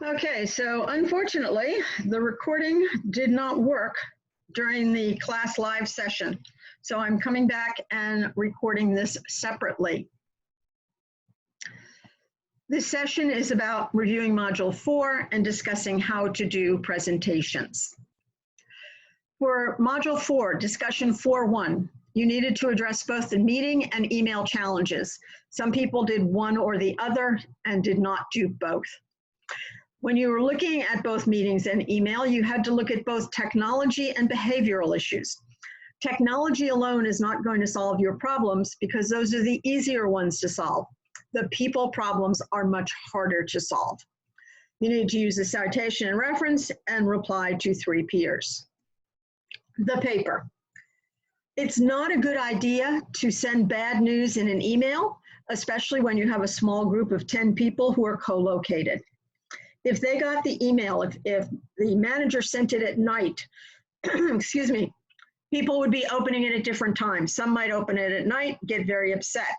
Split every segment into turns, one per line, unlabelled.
Okay, so unfortunately, the recording did not work during the class live session. So I'm coming back and recording this separately. This session is about reviewing Module 4 and discussing how to do presentations. For Module 4, Discussion 4.1, you needed to address both the meeting and email challenges. Some people did one or the other and did not do both. When you were looking at both meetings and email, you had to look at both technology and behavioral issues. Technology alone is not going to solve your problems because those are the easier ones to solve. The people problems are much harder to solve. You need to use a citation and reference and reply to 3 peers. The paper. It's not a good idea to send bad news in an email, especially when you have a small group of 10 people who are co-located. If they got the email, if the manager sent it at night, excuse me, people would be opening it at different times. Some might open it at night, get very upset.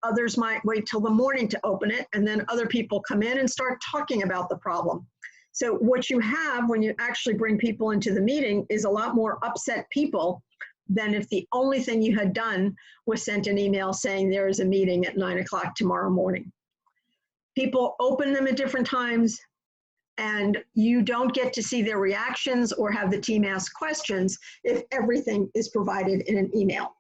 Others might wait till the morning to open it, and then other people come in and start talking about the problem. So what you have when you actually bring people into the meeting is a lot more upset people than if the only thing you had done was sent an email saying there is a meeting at 9 o'clock tomorrow morning. People open them at different times, and you don't get to see their reactions or have the team ask questions if everything is provided in an email.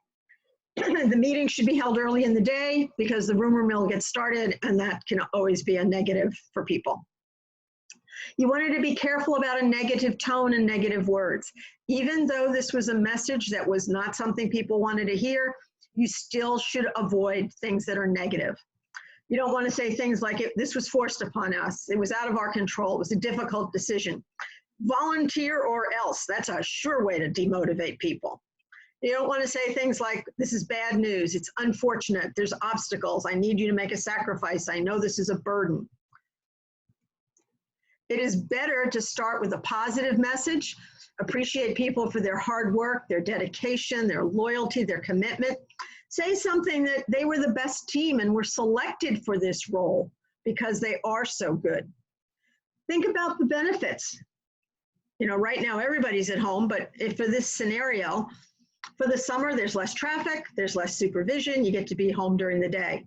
The meeting should be held early in the day because the rumor mill gets started, and that can always be a negative for people. You wanted to be careful about a negative tone and negative words. Even though this was a message that was not something people wanted to hear, you still should avoid things that are negative. You don't want to say things like, this was forced upon us, it was out of our control, it was a difficult decision. Volunteer or else, that's a sure way to demotivate people. You don't want to say things like, this is bad news, it's unfortunate, there's obstacles, I need you to make a sacrifice, I know this is a burden. It is better to start with a positive message, appreciate people for their hard work, their dedication, their loyalty, their commitment. Say something that they were the best team and were selected for this role because they are so good. Think about the benefits. You know, right now everybody's at home, but if for this scenario, for the summer, there's less traffic, there's less supervision, you get to be home during the day.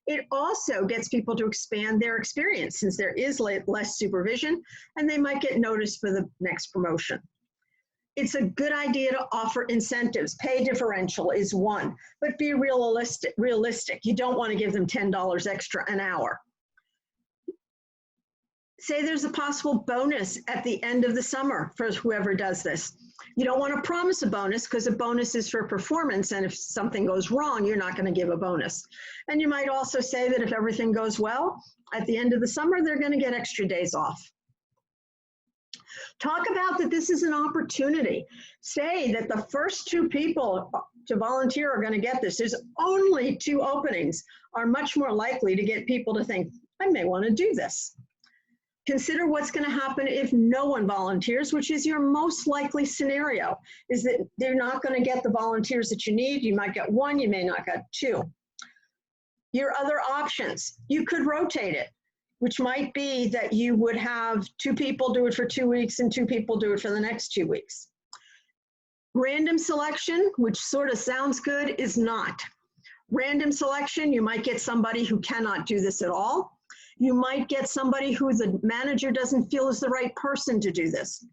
It also gets people to expand their experience since there is less supervision and they might get noticed for the next promotion. It's a good idea to offer incentives. Pay differential is one, but be realistic. You don't want to give them $10 extra an hour. Say there's a possible bonus at the end of the summer for whoever does this. You don't want to promise a bonus because a bonus is for performance, and if something goes wrong, you're not going to give a bonus. And you might also say that if everything goes well, at the end of the summer, they're going to get extra days off. Talk about that this is an opportunity. Say that the first 2 people to volunteer are going to get this. There's only 2 openings, are much more likely to get people to think, I may want to do this. Consider what's going to happen if no one volunteers, which is your most likely scenario, is that they're not going to get the volunteers that you need. You might get 1, you may not get 2. Your other options, you could rotate it, which might be that you would have 2 people do it for 2 weeks and 2 people do it for the next 2 weeks. Random selection, which sort of sounds good, is not. Random selection, you might get somebody who cannot do this at all. You might get somebody who the manager doesn't feel is the right person to do this.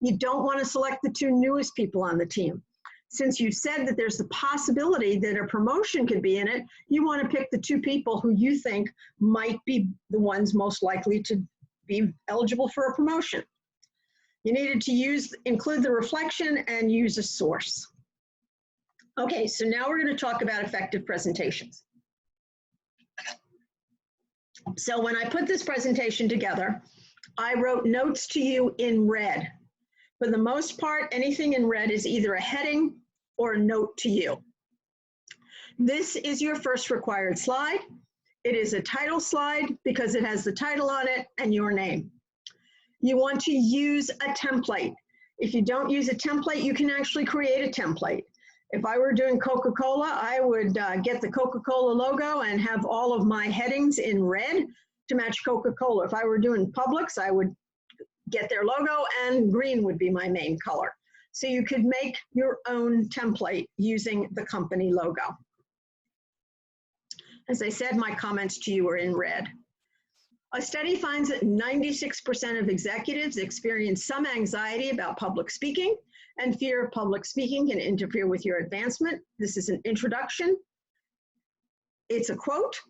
You don't want to select the 2 newest people on the team. Since you said that there's the possibility that a promotion could be in it, you want to pick the 2 people who you think might be the ones most likely to be eligible for a promotion. You needed to include the reflection and use a source. Okay, so now we're going to talk about effective presentations. So when I put this presentation together, I wrote notes to you in red. For the most part, anything in red is either a heading or a note to you. This is your first required slide. It is a title slide because it has the title on it and your name. You want to use a template. If you don't use a template, you can actually create a template. If I were doing Coca-Cola, I would get the Coca-Cola logo and have all of my headings in red. to match Coca-Cola. If I were doing Publix, I would get their logo and green would be my main color. So you could make your own template using the company logo. As I said, my comments to you are in red. A study finds that 96% of executives experience some anxiety about public speaking, and fear of public speaking can interfere with your advancement. This is an introduction. It's a quote.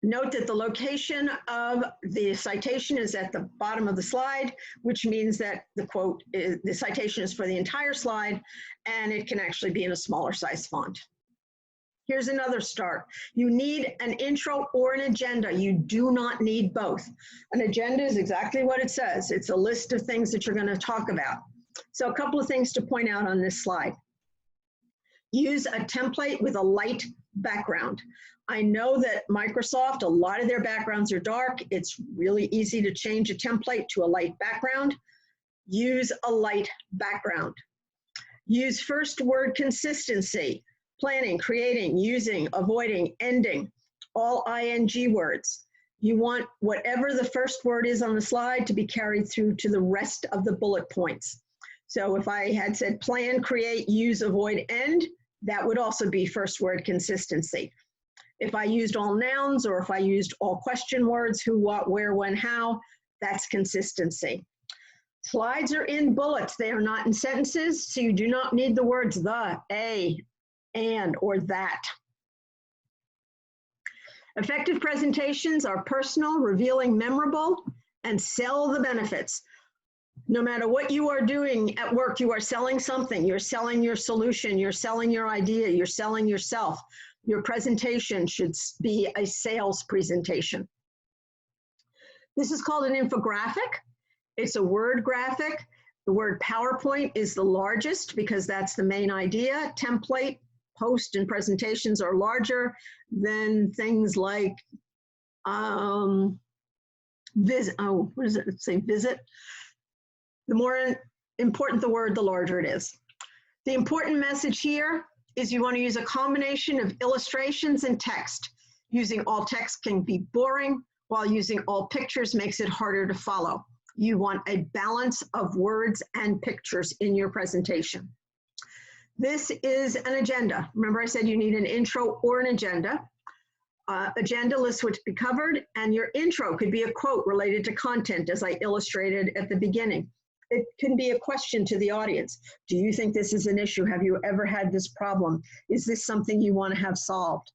Note that the location of the citation is at the bottom of the slide, which means that the citation is for the entire slide, and it can actually be in a smaller size font. Here's another start. You need an intro or an agenda. You do not need both. An agenda is exactly what it says. It's a list of things that you're going to talk about. So a couple of things to point out on this slide. Use a template with a light background. I know that Microsoft, a lot of their backgrounds are dark. It's really easy to change a template to a light background. Use a light background. Use first word consistency. Planning, creating, using, avoiding, ending, all ing words. You want whatever the first word is on the slide to be carried through to the rest of the bullet points. So if I had said plan, create, use, avoid, end, that would also be first word consistency. If I used all nouns or if I used all question words, who, what, where, when, how, that's consistency. Slides are in bullets. They are not in sentences, so you do not need the words the, a, and, or that. Effective presentations are personal, revealing, memorable, and sell the benefits. No matter what you are doing at work, you are selling something. You're selling your solution. You're selling your idea. You're selling yourself. Your presentation should be a sales presentation. This is called an infographic. It's a word graphic. The word PowerPoint is the largest because that's the main idea. Template, post, and presentations are larger than things like visit. Oh, what does it say? Visit. The more important the word, the larger it is. The important message here is you want to use a combination of illustrations and text. Using all text can be boring, while using all pictures makes it harder to follow. You want a balance of words and pictures in your presentation. This is an agenda. Remember I said you need an intro or an agenda. Agenda lists what to be covered, and your intro could be a quote related to content as I illustrated at the beginning. It can be a question to the audience. Do you think this is an issue? Have you ever had this problem? Is this something you want to have solved?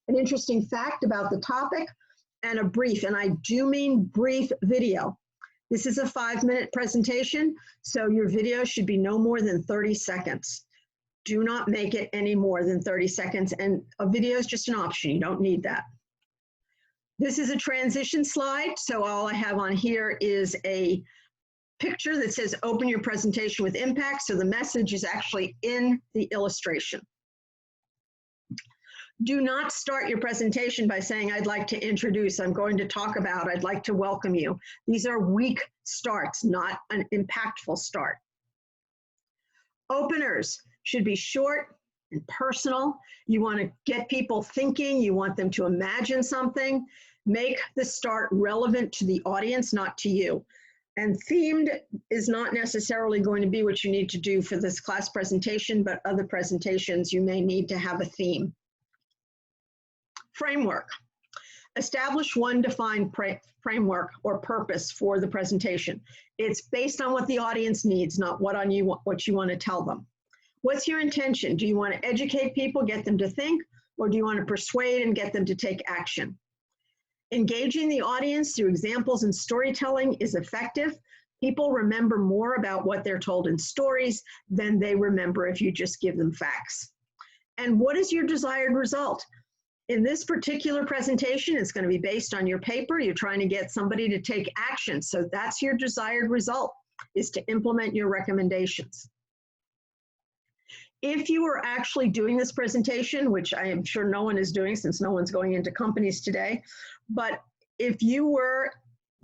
An interesting fact about the topic, and a brief, and I do mean brief video. This is a 5-minute presentation, so your video should be no more than 30 seconds. Do not make it any more than 30 seconds, and a video is just an option. You don't need that. This is a transition slide, so all I have on here is a picture that says open your presentation with impact, so the message is actually in the illustration. Do not start your presentation by saying, I'd like to introduce, I'm going to talk about, I'd like to welcome you. These are weak starts, not an impactful start. Openers should be short and personal. You want to get people thinking, you want them to imagine something. Make the start relevant to the audience, not to you. And themed is not necessarily going to be what you need to do for this class presentation, but other presentations you may need to have a theme. Framework. Establish one defined framework or purpose for the presentation. It's based on what the audience needs, not what you want to tell them. What's your intention? Do you want to educate people, get them to think, or do you want to persuade and get them to take action? Engaging the audience through examples and storytelling is effective. People remember more about what they're told in stories than they remember if you just give them facts. And what is your desired result? In this particular presentation, it's going to be based on your paper. You're trying to get somebody to take action. So that's your desired result, is to implement your recommendations. If you were actually doing this presentation, which I am sure no one is doing since no one's going into companies today, but if you were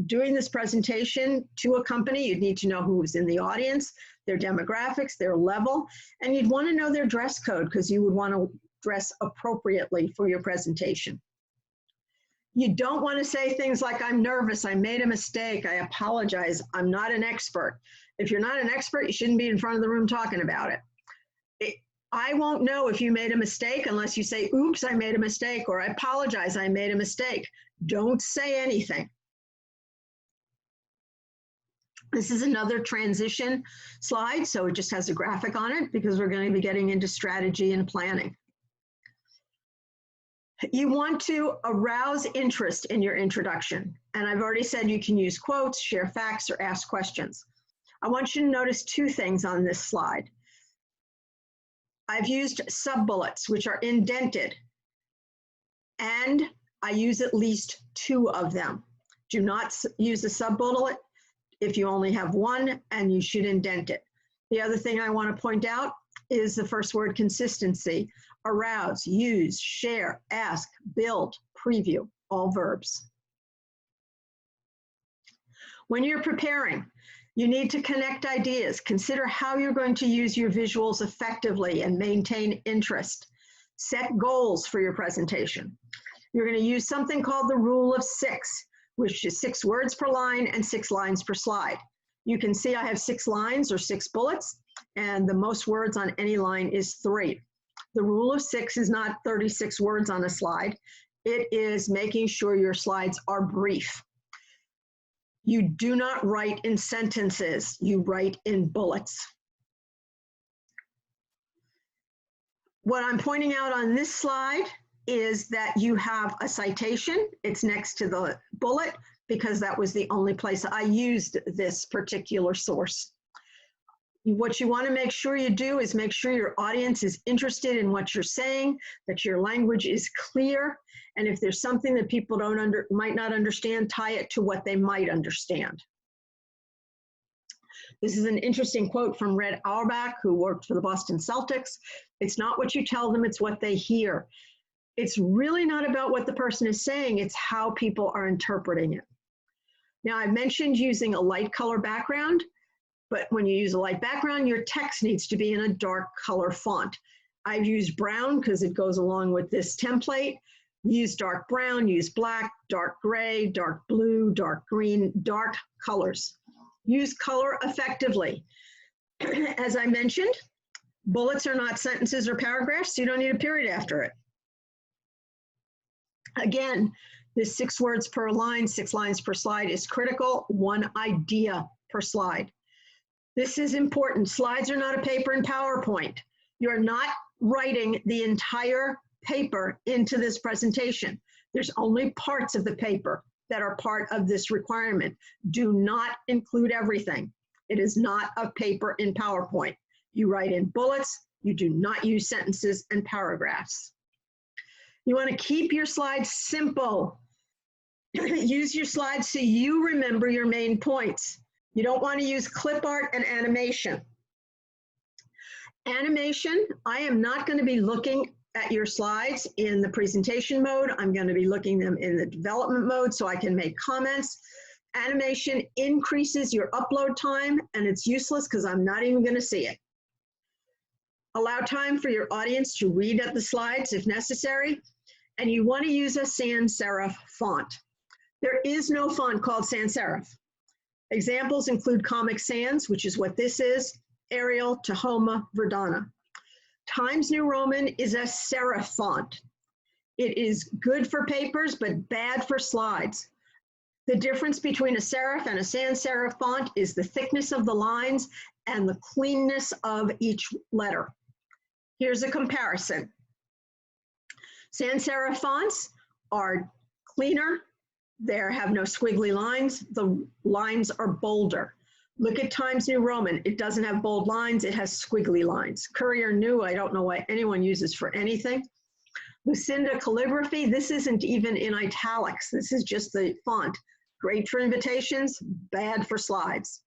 doing this presentation to a company, you'd need to know who was in the audience, their demographics, their level, and you'd want to know their dress code because you would want to dress appropriately for your presentation. You don't want to say things like, I'm nervous, I made a mistake, I apologize, I'm not an expert. If you're not an expert, you shouldn't be in front of the room talking about it. I won't know if you made a mistake unless you say, oops, I made a mistake, or I apologize, I made a mistake. Don't say anything. This is another transition slide, so it just has a graphic on it because we're going to be getting into strategy and planning. You want to arouse interest in your introduction. And I've already said you can use quotes, share facts, or ask questions. I want you to notice two things on this slide. I've used sub-bullets, which are indented, and I use at least 2 of them. Do not use a sub-bullet if you only have 1, and you should indent it. The other thing I want to point out is the first word, consistency. Arouse, use, share, ask, build, preview, all verbs. When you're preparing, you need to connect ideas. Consider how you're going to use your visuals effectively and maintain interest. Set goals for your presentation. You're going to use something called the rule of 6, which is 6 words per line and 6 lines per slide. You can see I have 6 lines or 6 bullets, and the most words on any line is 3. The rule of 6 is not 36 words on a slide. It is making sure your slides are brief. You do not write in sentences, you write in bullets. What I'm pointing out on this slide is that you have a citation. It's next to the bullet because that was the only place I used this particular source. What you want to make sure you do is make sure your audience is interested in what you're saying, that your language is clear, and if there's something that people might not understand, tie it to what they might understand. This is an interesting quote from Red Auerbach, who worked for the Boston Celtics. It's not what you tell them, it's what they hear. It's really not about what the person is saying, it's how people are interpreting it. Now, I mentioned using a light color background. But when you use a light background, your text needs to be in a dark color font. I've used brown because it goes along with this template. Use dark brown, use black, dark gray, dark blue, dark green, dark colors. Use color effectively. As I mentioned, bullets are not sentences or paragraphs, so you don't need a period after it. Again, this 6 words per line, 6 lines per slide is critical, 1 idea per slide. This is important. Slides are not a paper in PowerPoint. You're not writing the entire paper into this presentation. There's only parts of the paper that are part of this requirement. Do not include everything. It is not a paper in PowerPoint. You write in bullets. You do not use sentences and paragraphs. You want to keep your slides simple. Use your slides so you remember your main points. You don't want to use clip art and animation. Animation, I am not going to be looking at your slides in the presentation mode. I'm going to be looking them in the development mode so I can make comments. Animation increases your upload time, and it's useless because I'm not even going to see it. Allow time for your audience to read at the slides if necessary, and you want to use a sans serif font. There is no font called sans serif. Examples include Comic Sans, which is what this is, Arial, Tahoma, Verdana. Times New Roman is a serif font. It is good for papers, but bad for slides. The difference between a serif and a sans serif font is the thickness of the lines and the cleanness of each letter. Here's a comparison. Sans serif fonts are cleaner. They have no squiggly lines. The lines are bolder. Look at Times New Roman. It doesn't have bold lines. It has squiggly lines. Courier New, I don't know why anyone uses for anything. Lucinda Calligraphy, this isn't even in italics. This is just the font. Great for invitations, bad for slides.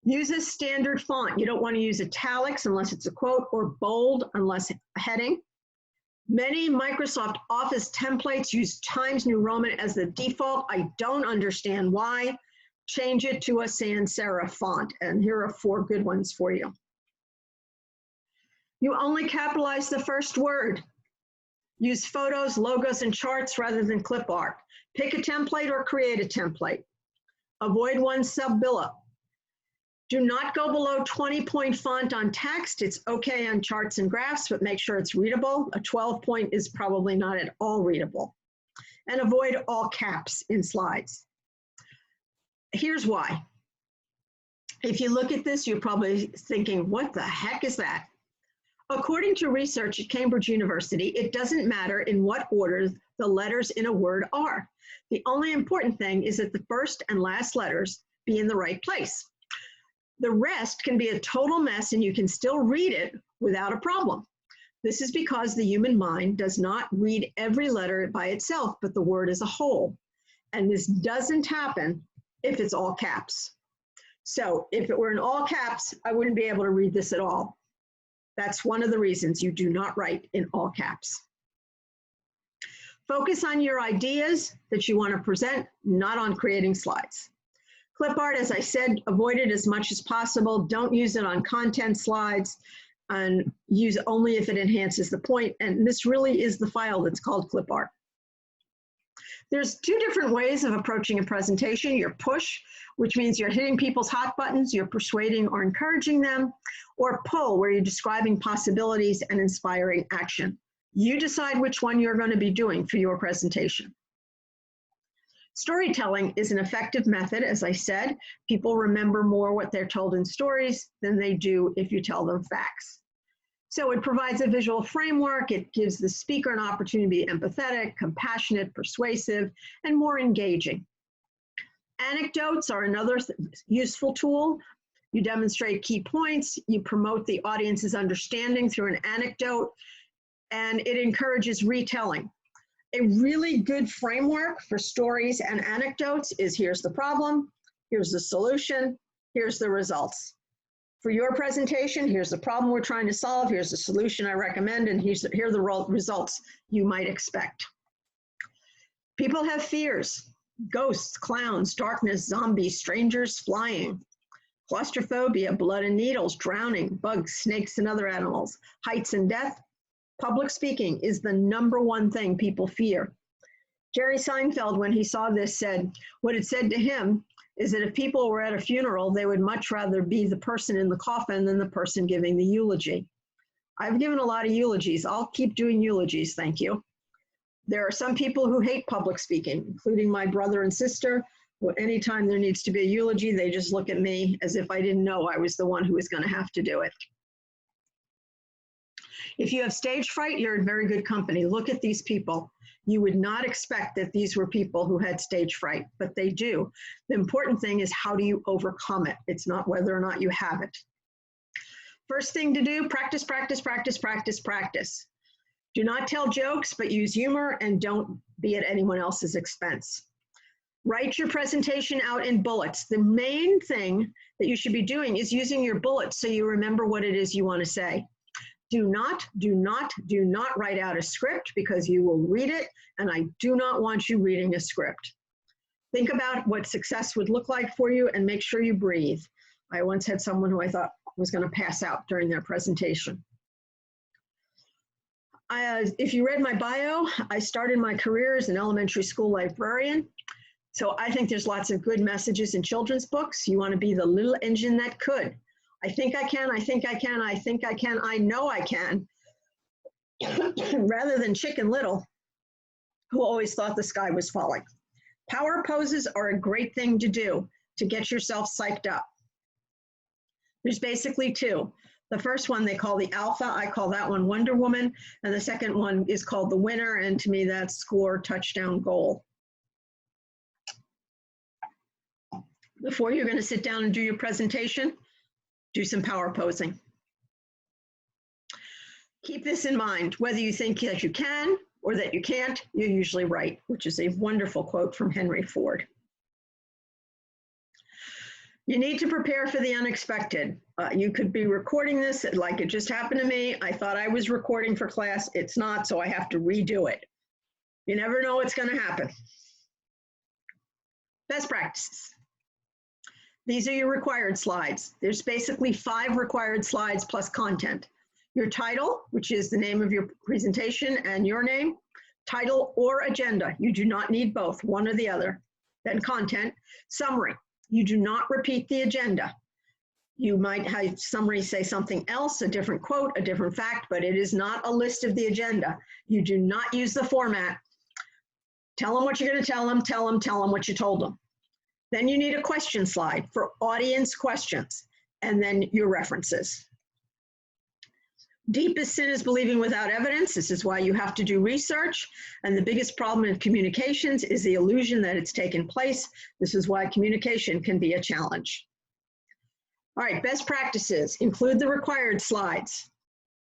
Use a standard font. You don't want to use italics unless it's a quote, or bold unless a heading. Many Microsoft Office templates use Times New Roman as the default. I don't understand why. Change it to a sans serif font, and here are 4 good ones for you. You only capitalize the first word. Use photos, logos, and charts rather than clip art. Pick a template or create a template. Avoid one sub-bullet. Do not go below 20-point font on text. It's okay on charts and graphs, but make sure it's readable. A 12-point is probably not at all readable. And avoid all caps in slides. Here's why. If you look at this, you're probably thinking, what the heck is that? According to research at Cambridge University, it doesn't matter in what order the letters in a word are. The only important thing is that the first and last letters be in the right place. The rest can be a total mess and you can still read it without a problem. This is because the human mind does not read every letter by itself, but the word as a whole. And this doesn't happen if it's all caps. So if it were in all caps, I wouldn't be able to read this at all. That's one of the reasons you do not write in all caps. Focus on your ideas that you want to present, not on creating slides. Clip art, as I said, avoid it as much as possible. Don't use it on content slides and use it only if it enhances the point. And this really is the file that's called clip art. There's two different ways of approaching a presentation. Your push, which means you're hitting people's hot buttons, you're persuading or encouraging them, or pull, where you're describing possibilities and inspiring action. You decide which one you're going to be doing for your presentation. Storytelling is an effective method, as I said. People remember more what they're told in stories than they do if you tell them facts. So it provides a visual framework. It gives the speaker an opportunity to be empathetic, compassionate, persuasive, and more engaging. Anecdotes are another useful tool. You demonstrate key points. You promote the audience's understanding through an anecdote, and it encourages retelling. A really good framework for stories and anecdotes is here's the problem, here's the solution, here's the results. For your presentation, here's the problem we're trying to solve, here's the solution I recommend, and here are the results you might expect. People have fears: ghosts, clowns, darkness, zombies, strangers, flying, claustrophobia, blood and needles, drowning, bugs, snakes, and other animals, heights and death. Public speaking is the #1 thing people fear. Jerry Seinfeld, when he saw this, said what it said to him is that if people were at a funeral, they would much rather be the person in the coffin than the person giving the eulogy. I've given a lot of eulogies. I'll keep doing eulogies, thank you. There are some people who hate public speaking, including my brother and sister. Anytime there needs to be a eulogy, they just look at me as if I didn't know I was the one who was going to have to do it. If you have stage fright, you're in very good company. Look at these people. You would not expect that these were people who had stage fright, but they do. The important thing is, how do you overcome it? It's not whether or not you have it. First thing to do, practice, practice, practice, practice, practice. Do not tell jokes, but use humor and don't be at anyone else's expense. Write your presentation out in bullets. The main thing that you should be doing is using your bullets so you remember what it is you want to say. Do not write out a script, because you will read it, and I do not want you reading a script. Think about what success would look like for you and make sure you breathe. I once had someone who I thought was going to pass out during their presentation. If you read my bio, I started my career as an elementary school librarian. So I think there's lots of good messages in children's books. You want to be the little engine that could. I think I can, I think I can, I think I can, I know I can, rather than Chicken Little, who always thought the sky was falling. Power poses are a great thing to do to get yourself psyched up. There's basically two. The first one they call the alpha. I call that one Wonder Woman. And the second one is called the winner. And to me, that's score, touchdown, goal. Before you're going to sit down and do your presentation, do some power posing. Keep this in mind. Whether you think that you can or that you can't, you're usually right, which is a wonderful quote from Henry Ford. You need to prepare for the unexpected. You could be recording this like it just happened to me. I thought I was recording for class. It's not, so I have to redo it. You never know what's going to happen. Best practices. These are your required slides. There's basically 5 required slides plus content. your title, which is the name of your presentation and your name, title or agenda. You do not need both, one or the other. Then content, summary. You do not repeat the agenda. You might have summary say something else, a different quote, a different fact, but it is not a list of the agenda. You do not use the format. Tell them what you're going to tell them what you told them. Then you need a question slide for audience questions, and then your references. Deepest sin is believing without evidence. This is why you have to do research. And the biggest problem in communications is the illusion that it's taken place. This is why communication can be a challenge. All right, best practices. Include the required slides.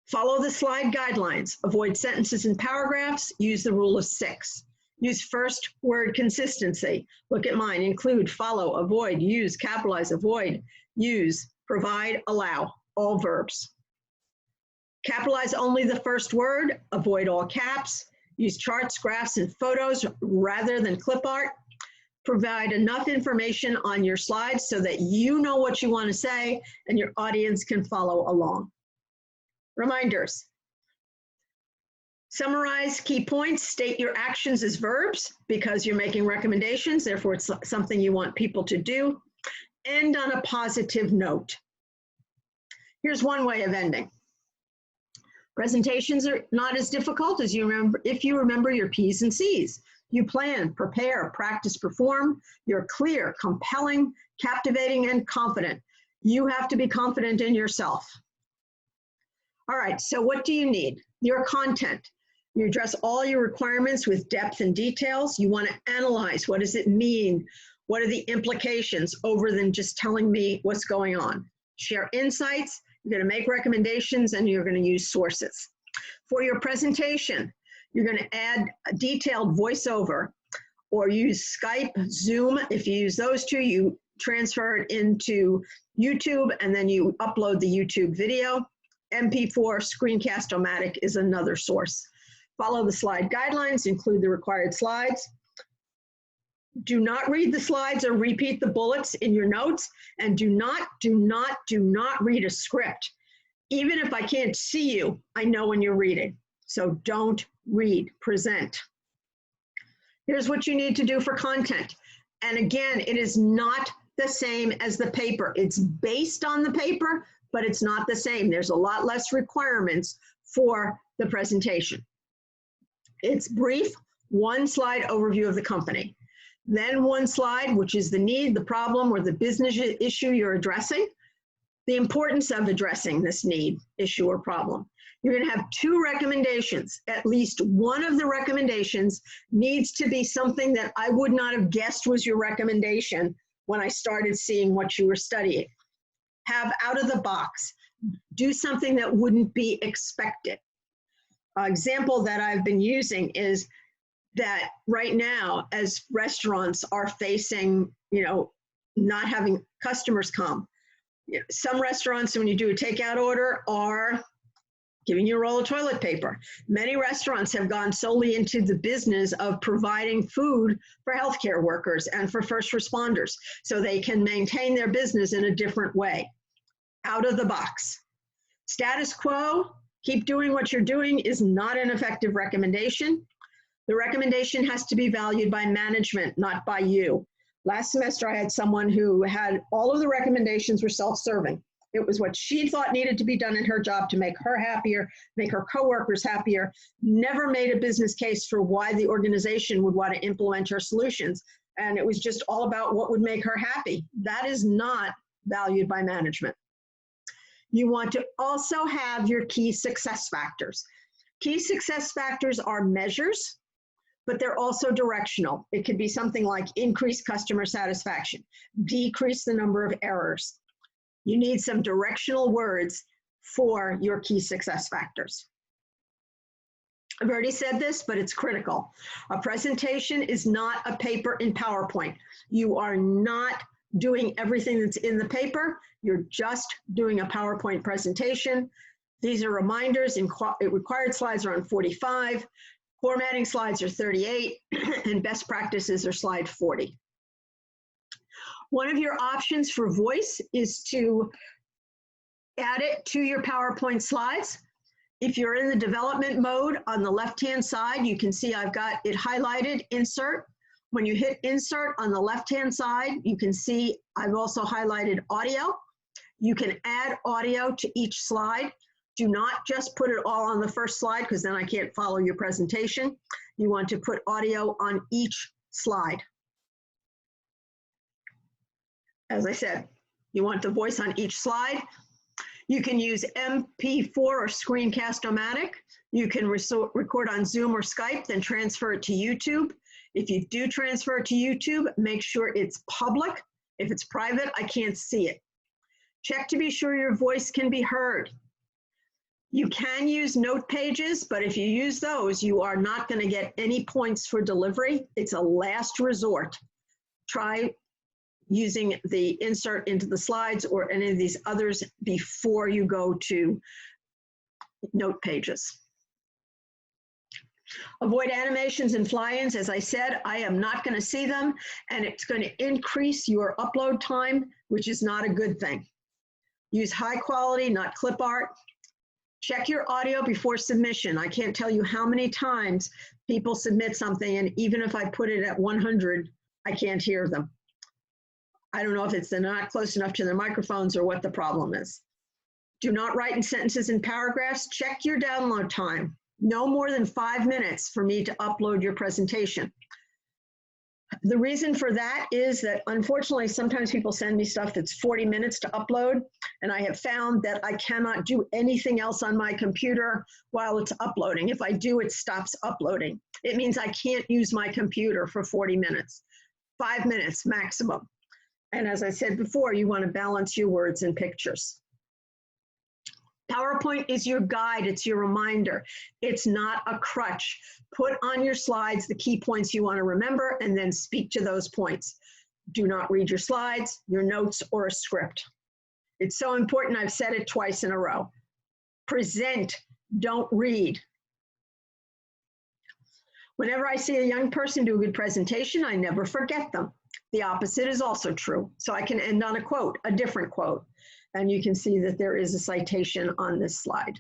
Follow the slide guidelines. Avoid sentences and paragraphs. Use the rule of 6. Use first word consistency. Look at mine. Include, follow, avoid, use, capitalize, avoid, use, provide, allow. All verbs. Capitalize only the first word, avoid all caps, use charts, graphs, and photos rather than clip art. Provide enough information on your slides so that you know what you want to say and your audience can follow along. Reminders. Summarize key points, state your actions as verbs because you're making recommendations, therefore it's something you want people to do. End on a positive note. Here's one way of ending. Presentations are not as difficult as you remember if you remember your P's and C's. You plan, prepare, practice, perform. You're clear, compelling, captivating, and confident. You have to be confident in yourself. All right, so what do you need? Your content. You address all your requirements with depth and details. You want to analyze, what does it mean? What are the implications over than just telling me what's going on? Share insights. You're going to make recommendations and you're going to use sources. For your presentation, you're going to add a detailed voiceover or use Skype, Zoom. If you use those two, you transfer it into YouTube and then you upload the YouTube video. MP4 Screencast-O-Matic is another source. Follow the slide guidelines, include the required slides. Do not read the slides or repeat the bullets in your notes, and do not read a script. Even if I can't see you, I know when you're reading. So don't read, present. Here's what you need to do for content. And again, it is not the same as the paper. It's based on the paper, but it's not the same. There's a lot less requirements for the presentation. It's brief, one slide overview of the company. Then one slide, which is the need, the problem, or the business issue you're addressing, the importance of addressing this need, issue, or problem. You're going to have 2 recommendations. At least one of the recommendations needs to be something that I would not have guessed was your recommendation when I started seeing what you were studying. Have out of the box. Do something that wouldn't be expected. An example that I've been using is that right now, as restaurants are facing, not having customers come, some restaurants, when you do a takeout order, are giving you a roll of toilet paper. Many restaurants have gone solely into the business of providing food for healthcare workers and for first responders so they can maintain their business in a different way. Out of the box. Status quo, keep doing what you're doing, is not an effective recommendation. The recommendation has to be valued by management, not by you. Last semester, I had someone who had all of the recommendations were self-serving. It was what she thought needed to be done in her job to make her happier, make her coworkers happier, never made a business case for why the organization would want to implement her solutions. And it was just all about what would make her happy. That is not valued by management. You want to also have your key success factors. Key success factors are measures, but they're also directional. It could be something like increase customer satisfaction, decrease the number of errors. You need some directional words for your key success factors. I've already said this, but it's critical. A presentation is not a paper in PowerPoint. You are not doing everything that's in the paper. You're just doing a PowerPoint presentation. These are reminders. Required slides are on 45. Formatting slides are 38, and best practices are slide 40. One of your options for voice is to add it to your PowerPoint slides. If you're in the development mode, on the left-hand side, you can see I've got it highlighted, insert. When you hit insert on the left-hand side, you can see I've also highlighted audio. You can add audio to each slide. Do not just put it all on the first slide because then I can't follow your presentation. You want to put audio on each slide. As I said, you want the voice on each slide. You can use MP4 or Screencast-O-Matic. You can record on Zoom or Skype, then transfer it to YouTube. If you do transfer it to YouTube, make sure it's public. If it's private, I can't see it. Check to be sure your voice can be heard. You can use note pages, but if you use those, you are not going to get any points for delivery. It's a last resort. Try using the insert into the slides or any of these others before you go to note pages. Avoid animations and fly-ins. As I said, I am not going to see them, and it's going to increase your upload time, which is not a good thing. Use high quality, not clip art. Check your audio before submission. I can't tell you how many times people submit something, and even if I put it at 100, I can't hear them. I don't know if they're not close enough to their microphones or what the problem is. Do not write in sentences and paragraphs. Check your download time. No more than 5 minutes for me to upload your presentation. The reason for that is that unfortunately, sometimes people send me stuff that's 40 minutes to upload, and I have found that I cannot do anything else on my computer while it's uploading. If I do, it stops uploading. It means I can't use my computer for 40 minutes, 5 minutes maximum. And as I said before, you want to balance your words and pictures. PowerPoint is your guide, it's your reminder. It's not a crutch. Put on your slides the key points you want to remember and then speak to those points. Do not read your slides, your notes, or a script. It's so important, I've said it twice in a row. Present, don't read. Whenever I see a young person do a good presentation, I never forget them. The opposite is also true. So I can end on a quote, a different quote. And you can see that there is a citation on this slide.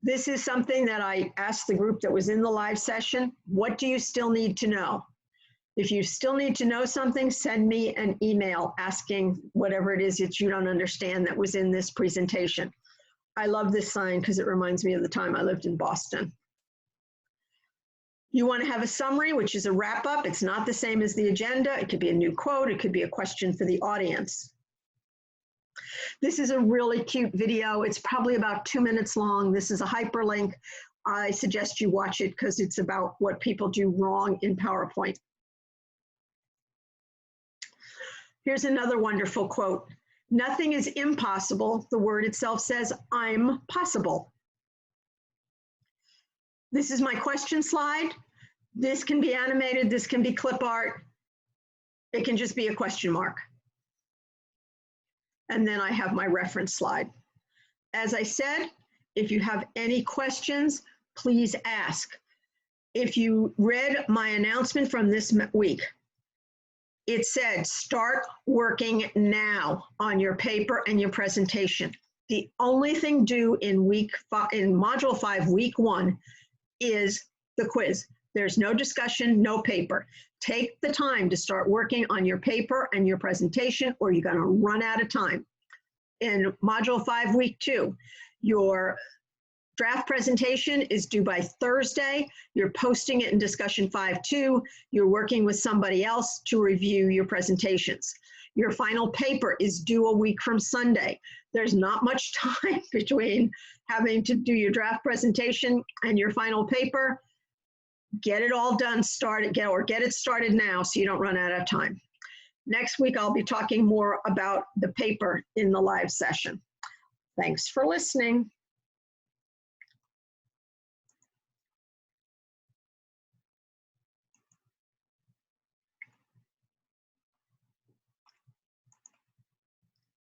This is something that I asked the group that was in the live session. What do you still need to know? If you still need to know something, send me an email asking whatever it is that you don't understand that was in this presentation. I love this sign because it reminds me of the time I lived in Boston. You want to have a summary, which is a wrap-up. It's not the same as the agenda. It could be a new quote. It could be a question for the audience. This is a really cute video. It's probably about 2 minutes long. This is a hyperlink. I suggest you watch it because it's about what people do wrong in PowerPoint. Here's another wonderful quote. Nothing is impossible. The word itself says, I'm possible. This is my question slide. This can be animated. This can be clip art. It can just be a question mark. And then I have my reference slide. As I said, if you have any questions, please ask. If you read my announcement from this week, it said start working now on your paper and your presentation. The only thing due in Module 5, Week 1, is the quiz. There's no discussion, no paper. Take the time to start working on your paper and your presentation, or you're going to run out of time. In Module 5, Week 2, your draft presentation is due by Thursday. You're posting it in Discussion 5.2. You're working with somebody else to review your presentations. Your final paper is due a week from Sunday. There's not much time between having to do your draft presentation and your final paper. Get it all done, get it started now so you don't run out of time. Next week, I'll be talking more about the paper in the live session. Thanks for listening.